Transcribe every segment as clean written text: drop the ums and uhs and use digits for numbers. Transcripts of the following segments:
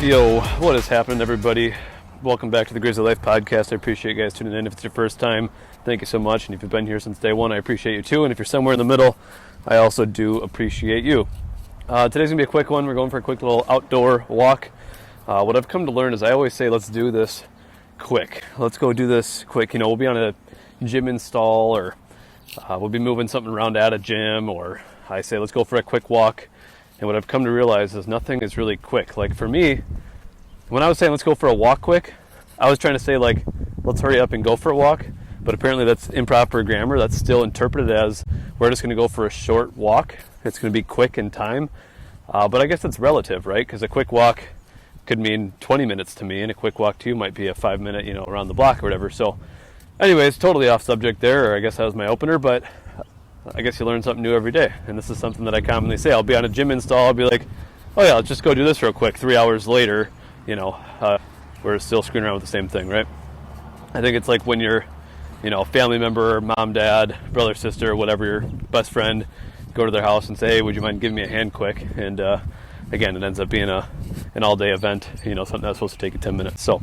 Yo, what is happening, everybody? Welcome back to the Grizzly Life Podcast. I appreciate you guys tuning in. If it's your first time, thank you so much. And if you've been here since day one, I appreciate you too. And if you're somewhere in the middle, I also do appreciate you. Today's going to be a quick one. We're going for a quick little outdoor walk. What I've come to learn is I always say, let's do this quick. Let's go do this quick. You know, we'll be on a gym install, or we'll be moving something around at a gym, or I say, let's go for a quick walk. And what I've come to realize is nothing is really quick. Like for me, when I was saying let's go for a walk quick, I was trying to say like, let's hurry up and go for a walk. But apparently that's improper grammar. That's still interpreted as we're just going to go for a short walk. It's going to be quick in time. But I guess it's relative, right? Because a quick walk could mean 20 minutes to me, and a quick walk to you might be a 5-minute, around the block or whatever. So anyways, totally off subject there, or I guess that was my opener, but I guess you learn something new every day. And this is something that I commonly say. I'll be on a gym install. I'll be like, oh yeah, let's just go do this real quick. 3 hours later, we're still screwing around with the same thing, right? I think it's like when you're, family member, mom, dad, brother, sister, whatever, your best friend, go to their house and say, hey, would you mind giving me a hand quick? And again, it ends up being an all-day event, something that's supposed to take you 10 minutes. So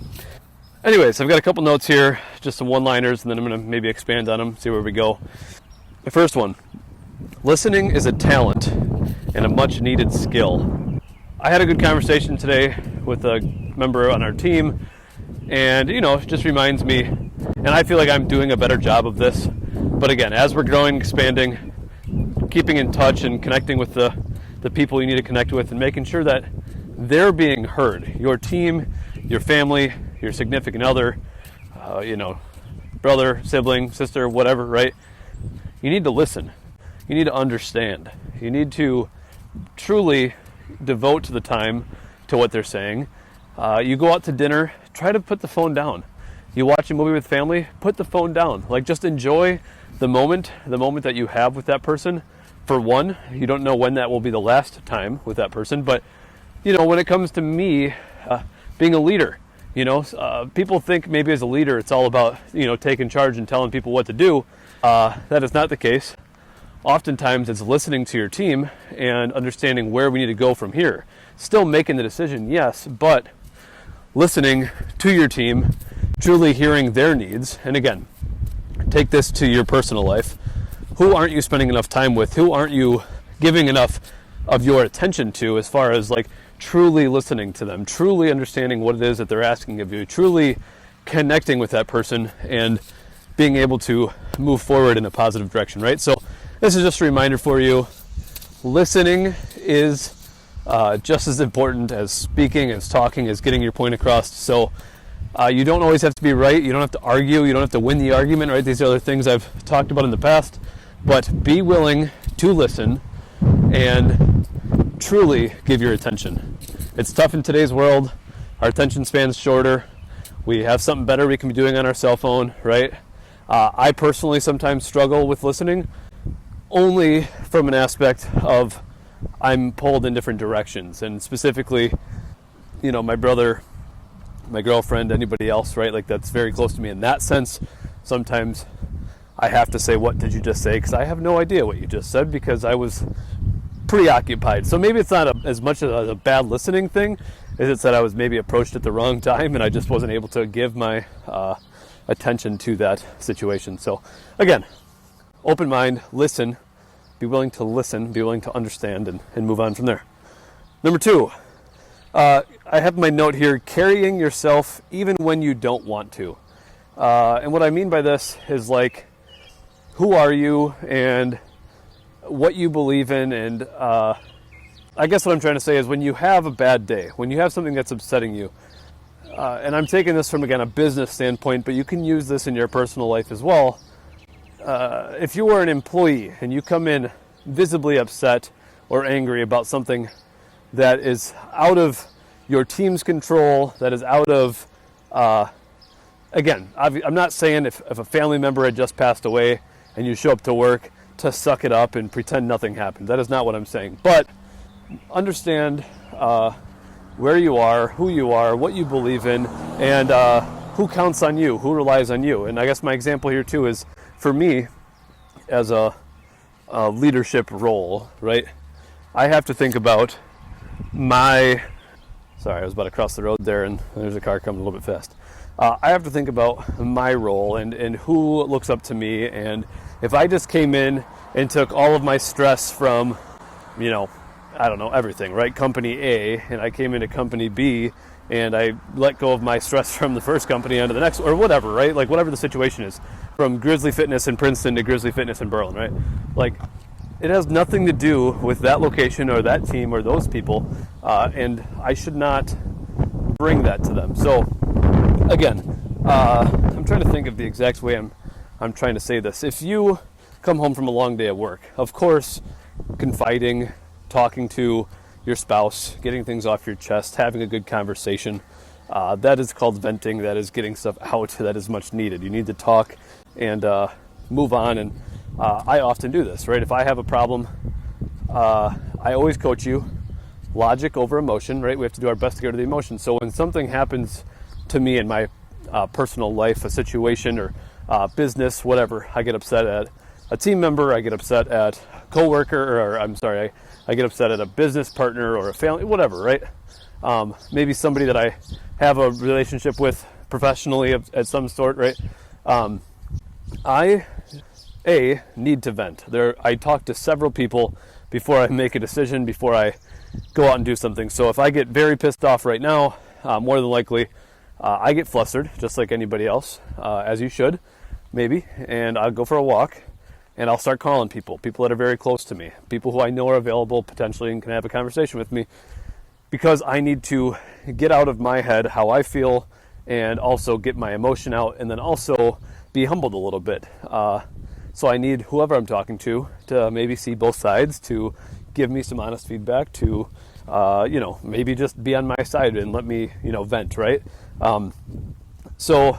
anyways, I've got a couple notes here, just some one-liners, and then I'm going to maybe expand on them, see where we go. The first one, listening is a talent and a much-needed skill. I had a good conversation today with a member on our team, and, it just reminds me, and I feel like I'm doing a better job of this. But again, as we're growing, expanding, keeping in touch and connecting with the people you need to connect with, and making sure that they're being heard. Your team, your family, your significant other, brother, sibling, sister, whatever, right? You need to listen. You need to understand. You need to truly devote the time to what they're saying. You go out to dinner, try to put the phone down. You watch a movie with family, put the phone down. Like, just enjoy the moment that you have with that person. For one, you don't know when that will be the last time with that person. But, when it comes to me being a leader, people think maybe as a leader it's all about, taking charge and telling people what to do. That is not the case. Oftentimes it's listening to your team and understanding where we need to go from here. Still making the decision, yes, but listening to your team, truly hearing their needs. And again, take this to your personal life. Who aren't you spending enough time with? Who aren't you giving enough of your attention to, as far as like truly listening to them, truly understanding what it is that they're asking of you, truly connecting with that person and being able to move forward in a positive direction, right? So this is just a reminder for you. Listening is just as important as speaking, as talking, as getting your point across. So you don't always have to be right. You don't have to argue. You don't have to win the argument, right? These are other things I've talked about in the past. But be willing to listen and truly give your attention. It's tough in today's world. Our attention span's shorter. We have something better we can be doing on our cell phone, right? I personally sometimes struggle with listening, only from an aspect of I'm pulled in different directions. And specifically, my brother, my girlfriend, anybody else, right? Like, that's very close to me in that sense. Sometimes I have to say, what did you just say? Because I have no idea what you just said, because I was preoccupied. So maybe it's not as much as a bad listening thing as it's that I was maybe approached at the wrong time and I just wasn't able to give my attention to that situation. So again, open mind, listen, be willing to listen, be willing to understand, and move on from there. Number 2, I have my note here, carrying yourself even when you don't want to. And what I mean by this is like, who are you and what you believe in. And I guess what I'm trying to say is, when you have a bad day, when you have something that's upsetting you, and I'm taking this from, again, a business standpoint, but you can use this in your personal life as well. If you were an employee and you come in visibly upset or angry about something that is out of your team's control, that is out of, again, I'm not saying if a family member had just passed away and you show up to work to suck it up and pretend nothing happened. That is not what I'm saying. But understand where you are, who you are, what you believe in, and who counts on you, who relies on you. And I guess my example here too is, for me, as a leadership role, right? I have to think about my Sorry, I was about to cross the road there, and there's a car coming a little bit fast. I have to think about my role and who looks up to me. And if I just came in and took all of my stress from, I don't know, everything, right? Company A, and I came into company B, and I let go of my stress from the first company onto the next, or whatever, right? Like whatever the situation is, from Grizzly Fitness in Princeton to Grizzly Fitness in Berlin, right? Like it has nothing to do with that location or that team or those people, and I should not bring that to them. So again, I'm trying to think of the exact way I'm trying to say this. If you come home from a long day at work, of course, confiding, talking to your spouse, getting things off your chest, having a good conversation, that is called venting. That is getting stuff out that is much needed. You need to talk and move on. And I often do this, right? If I have a problem, I always coach you logic over emotion, right? We have to do our best to go to the emotion. So when something happens to me in my personal life, a situation or business, whatever, I get upset at a team member, I get upset at a coworker, or I get upset at a business partner or a family, whatever, right? Maybe somebody that I have a relationship with professionally at some sort, right? I need to vent. I talk to several people before I make a decision, before I go out and do something. So if I get very pissed off right now, more than likely, I get flustered, just like anybody else, as you should, maybe, and I'll go for a walk, and I'll start calling people that are very close to me, people who I know are available potentially and can have a conversation with me, because I need to get out of my head how I feel and also get my emotion out, and then also be humbled a little bit. So I need whoever I'm talking to maybe see both sides, to give me some honest feedback, to maybe just be on my side and let me vent, right? So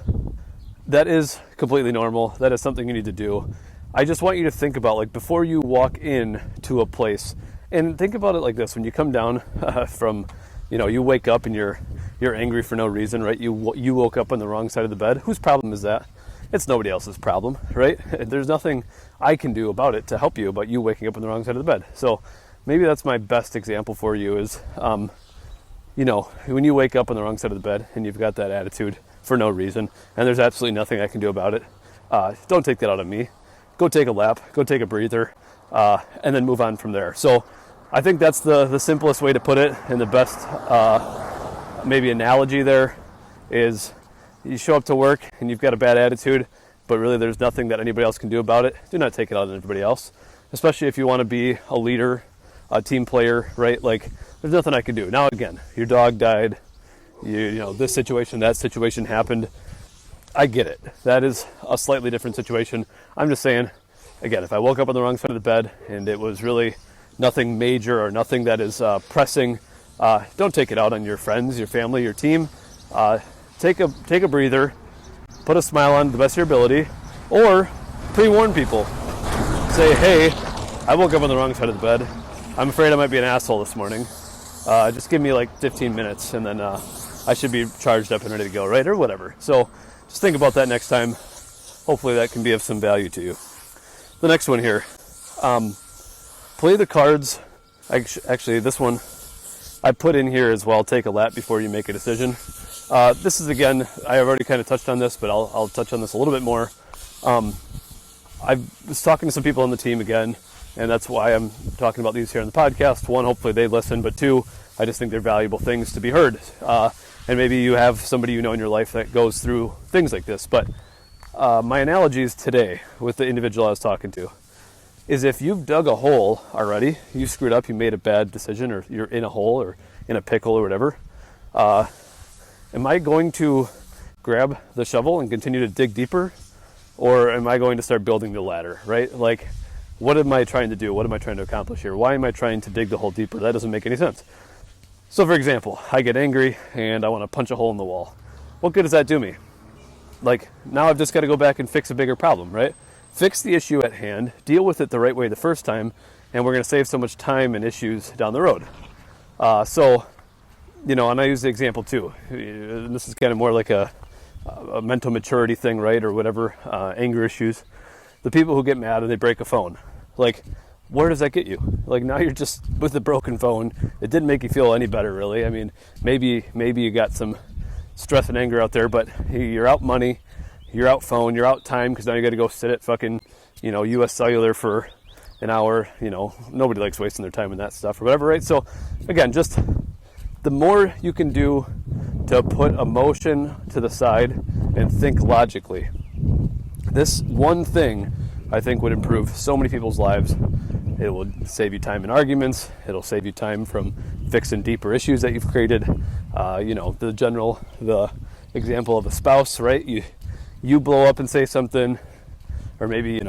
that is completely normal. That is something you need to do. I just want you to think about, like, before you walk in to a place, and think about it like this: when you come down from, you wake up and you're angry for no reason, right? You woke up on the wrong side of the bed. Whose problem is that? It's nobody else's problem, right? There's nothing I can do about it to help you about you waking up on the wrong side of the bed. So maybe that's my best example for you is, when you wake up on the wrong side of the bed and you've got that attitude for no reason, and there's absolutely nothing I can do about it, don't take that out on me. Go take a lap, go take a breather, and then move on from there. So I think that's the simplest way to put it, and the best maybe analogy there is, you show up to work and you've got a bad attitude, but really there's nothing that anybody else can do about it. Do not take it out on everybody else, especially if you want to be a leader, a team player, right? Like, there's nothing I can do. Now, again, your dog died, this situation, that situation happened. I get it. That is a slightly different situation. I'm just saying, again, if I woke up on the wrong side of the bed and it was really nothing major or nothing that is pressing, don't take it out on your friends, your family, your team. Take a breather, put a smile on the best of your ability, or pre-warn people. Say, hey, I woke up on the wrong side of the bed. I'm afraid I might be an asshole this morning. Just give me like 15 minutes, and then I should be charged up and ready to go, right? Or whatever. So just think about that next time. Hopefully that can be of some value to you. The next one here. Play the cards. Actually, this one I put in here as well. Take a lap before you make a decision. This is, again, I have already kind of touched on this, but I'll touch on this a little bit more. I was talking to some people on the team again, and that's why I'm talking about these here on the podcast. One, hopefully they listen, but two, I just think they're valuable things to be heard. And maybe you have somebody in your life that goes through things like this. But my analogies today with the individual I was talking to is, if you've dug a hole already, you screwed up, you made a bad decision, or you're in a hole or in a pickle or whatever, am I going to grab the shovel and continue to dig deeper? Or am I going to start building the ladder, right? Like, what am I trying to do? What am I trying to accomplish here? Why am I trying to dig the hole deeper? That doesn't make any sense. So, for example, I get angry and I want to punch a hole in the wall. What good does that do me? Like, now I've just got to go back and fix a bigger problem, right? Fix the issue at hand, deal with it the right way the first time, and we're going to save so much time and issues down the road. And I use the example too. And this is kind of more like a mental maturity thing, right? Or whatever, anger issues. The people who get mad and they break a phone. Like, where does that get you? Like, now you're just with a broken phone. It didn't make you feel any better, really. I mean, maybe you got some stress and anger out there, but you're out money, you're out phone, you're out time, because now you got to go sit at fucking, US Cellular for an hour. Nobody likes wasting their time in that stuff or whatever, right? So again, just the more you can do to put emotion to the side and think logically. This one thing, I think, would improve so many people's lives. It would save you time in arguments. It'll save you time from fixing deeper issues that you've created. The example of a spouse, right? You blow up and say something, or maybe,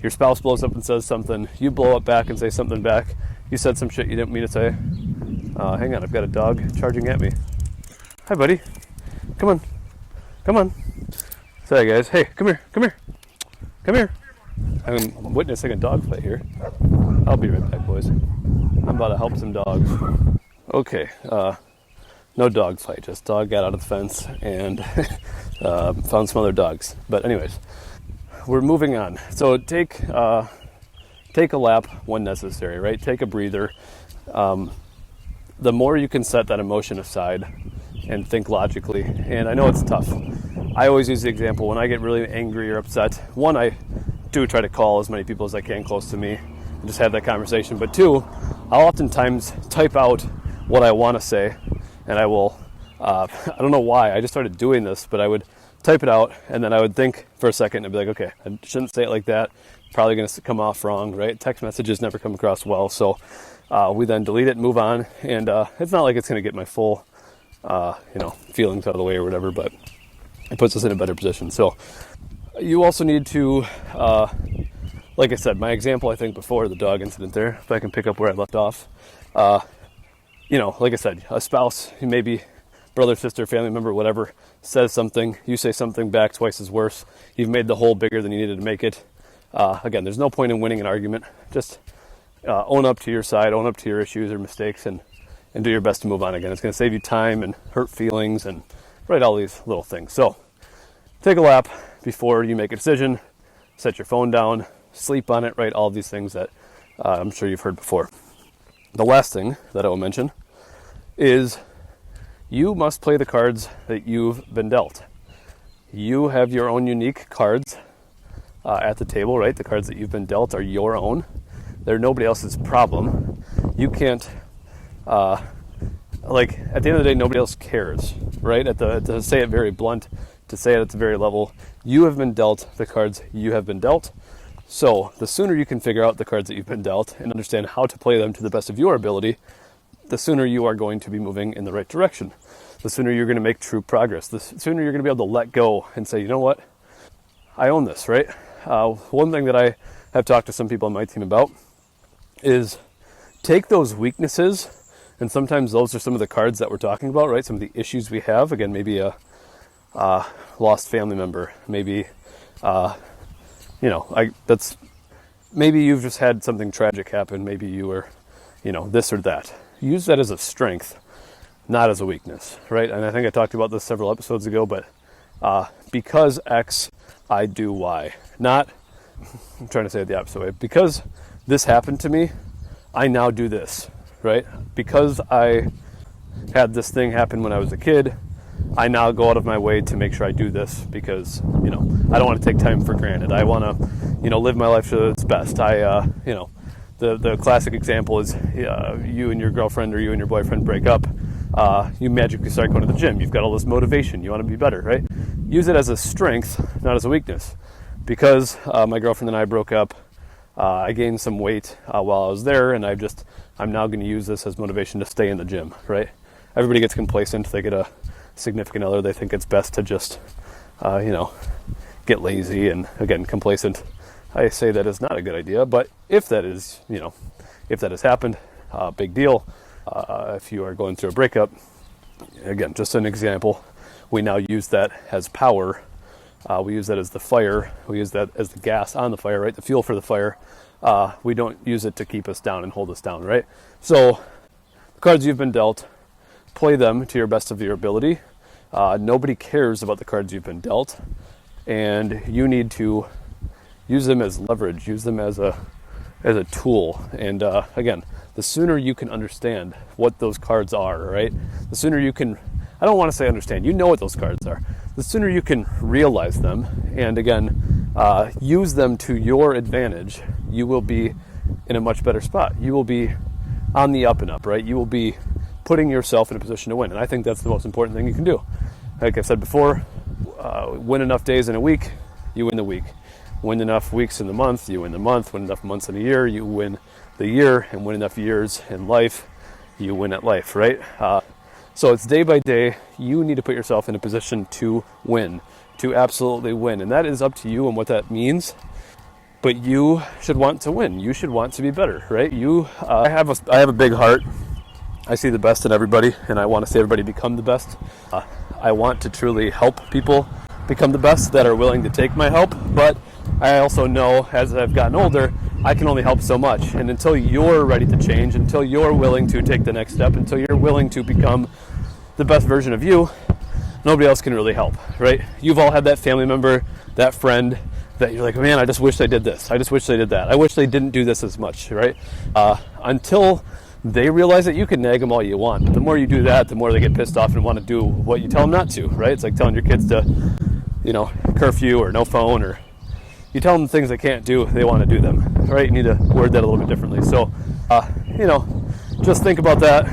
your spouse blows up and says something. You blow up back and say something back. You said some shit you didn't mean to say. Hang on, I've got a dog charging at me. Hi, buddy. Come on. Sorry, guys. Hey, come here. I'm witnessing a dog fight here. I'll be right back, boys. I'm about to help some dogs. Okay, no dog fight. Just dog got out of the fence and found some other dogs. But anyways, we're moving on. So take a lap when necessary, right? Take a breather. The more you can set that emotion aside and think logically, and I know it's tough. I always use the example when I get really angry or upset. One, I do try to call as many people as I can close to me and just have that conversation. But two, I'll oftentimes type out what I want to say, and I will, I don't know why, I just started doing this, but I would type it out, and then I would think for a second and be like, okay, I shouldn't say it like that, probably going to come off wrong, right? Text messages never come across well, so we then delete it and move on, and it's not like it's going to get my full, feelings out of the way or whatever, but it puts us in a better position. So you also need to, like I said, my example, I think before the dog incident there, if I can pick up where I left off, like I said, a spouse, maybe brother, sister, family member, whatever, says something, you say something back twice as worse. You've made the hole bigger than you needed to make it. Again, there's no point in winning an argument. Just own up to your side, own up to your issues or mistakes, and do your best to move on again. It's going to save you time and hurt feelings and all these little things. So take a lap before you make a decision, set your phone down, sleep on it, all these things that I'm sure you've heard before. The last thing that I will mention is you must play the cards that you've been dealt. You have your own unique cards at the table, right? The cards that you've been dealt are your own. They're nobody else's problem. You can't, at the end of the day, nobody else cares, right? To say it very blunt, to say it at the very level, you have been dealt the cards you have been dealt. So the sooner you can figure out the cards that you've been dealt and understand how to play them to the best of your ability, the sooner you are going to be moving in the right direction. The sooner you're going to make true progress. The sooner you're going to be able to let go and say, you know what? I own this, right? One thing that I have talked to some people on my team about is take those weaknesses, and sometimes those are some of the cards that we're talking about, right? Some of the issues we have. Again, maybe a lost family member, maybe maybe you've just had something tragic happen. Maybe you were, this or that. Use that as a strength, not as a weakness, right? And I think I talked about this several episodes ago, but because X, I do Y. Not, I'm trying to say it the opposite way. Because this happened to me, I now do this, right? Because I had this thing happen when I was a kid, I now go out of my way to make sure I do this because, I don't want to take time for granted. I want to, live my life to its best. The classic example is you and your girlfriend or you and your boyfriend break up. You magically start going to the gym. You've got all this motivation. You want to be better, right? Use it as a strength, not as a weakness. Because my girlfriend and I broke up, I gained some weight while I was there, and I'm now going to use this as motivation to stay in the gym, right? Everybody gets complacent. They get a significant other. They think it's best to just, get lazy and, again, complacent. I say that is not a good idea, but if that is, if that has happened, big deal. If you are going through a breakup, again, just an example, we now use that as power. We use that as the fire. We use that as the gas on the fire, right? The fuel for the fire. We don't use it to keep us down and hold us down, right? So the cards you've been dealt, play them to your best of your ability. Nobody cares about the cards you've been dealt, and you need to use them as leverage. Use them as as a tool. And again, the sooner you can understand what those cards are, right? The sooner you can, I don't want to say understand, you know what those cards are. The sooner you can realize them and again, use them to your advantage, you will be in a much better spot. You will be on the up and up, right? You will be putting yourself in a position to win. And I think that's the most important thing you can do. Like I've said before, win enough days in a week, you win the week. Win enough weeks in the month, you win the month. Win enough months in a year, you win the year. And win enough years in life, you win at life, right? So it's day by day. You need to put yourself in a position to win, to absolutely win. And that is up to you and what that means. But you should want to win. You should want to be better, right? I have a big heart. I see the best in everybody, and I want to see everybody become the best. I want to truly help people become the best that are willing to take my help. But I also know as I've gotten older, I can only help so much. And until you're ready to change, until you're willing to take the next step, until you're willing to become the best version of you, nobody else can really help, right? You've all had that family member, that friend, that you're like, man, I just wish they did this. I just wish they did that. I wish they didn't do this as much, right? Until they realize that you can nag them all you want. But the more you do that, the more they get pissed off and want to do what you tell them not to, right? It's like telling your kids to, curfew or no phone, or you tell them things they can't do, they want to do them, right? You need to word that a little bit differently. So, just think about that.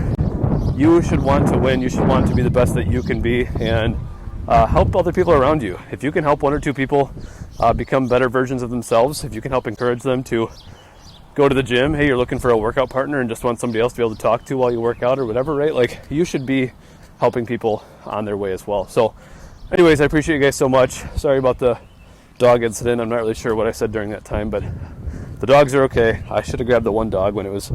You should want to win. You should want to be the best that you can be, and help other people around you. If you can help one or two people become better versions of themselves, if you can help encourage them to go to the gym, hey, you're looking for a workout partner and just want somebody else to be able to talk to while you work out or whatever, right? Like, you should be helping people on their way as well. So anyways, I appreciate you guys so much. Sorry about the dog incident. I'm not really sure what I said during that time, but the dogs are okay. I should have grabbed the one dog when it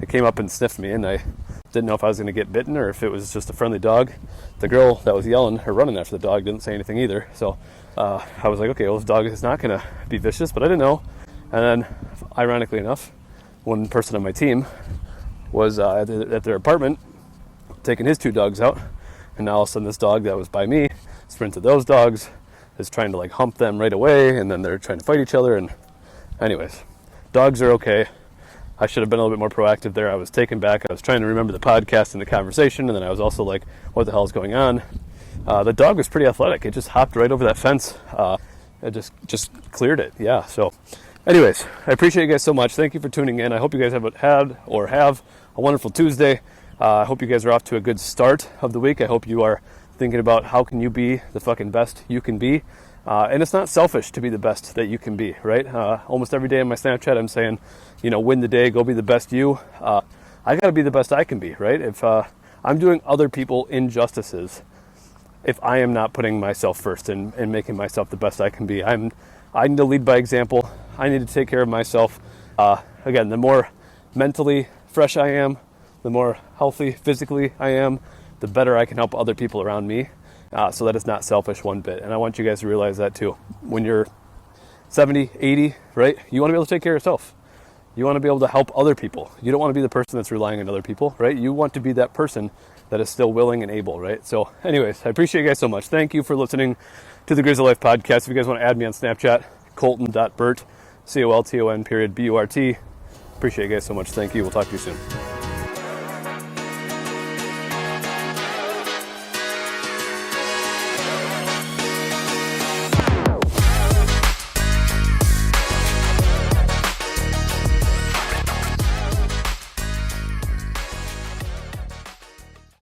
came up and sniffed me, and I didn't know if I was going to get bitten or if it was just a friendly dog. The girl that was yelling or running after the dog didn't say anything either. So I was like, okay, well, this dog is not going to be vicious, but I didn't know. And then, ironically enough, one person on my team was at their apartment taking his two dogs out, and now all of a sudden this dog that was by me sprinted those dogs, is trying to hump them right away, and then they're trying to fight each other. And anyways, dogs are okay. I should have been a little bit more proactive there. I was taken back. I was trying to remember the podcast and the conversation, and then I was also like, what the hell is going on? The dog was pretty athletic. It just hopped right over that fence. It just cleared it. Yeah, so anyways, I appreciate you guys so much. Thank you for tuning in. I hope you guys have a wonderful Tuesday. I hope you guys are off to a good start of the week. I hope you are thinking about how can you be the fucking best you can be. And it's not selfish to be the best that you can be, right? Almost every day in my Snapchat, I'm saying, win the day, go be the best you. I got to be the best I can be, right? If I'm doing other people injustices, if I am not putting myself first and making myself the best I can be, I need to lead by example. I need to take care of myself. Again, the more mentally fresh I am, the more healthy physically I am, the better I can help other people around me. So that is not selfish one bit. And I want you guys to realize that too. When you're 70, 80, right? You want to be able to take care of yourself. You want to be able to help other people. You don't want to be the person that's relying on other people, right? You want to be that person that is still willing and able, right? So anyways, I appreciate you guys so much. Thank you for listening to the Grizzly Life podcast. If you guys want to add me on Snapchat, Colton.Burt, COLTON.BURT. Appreciate you guys so much. Thank you. We'll talk to you soon.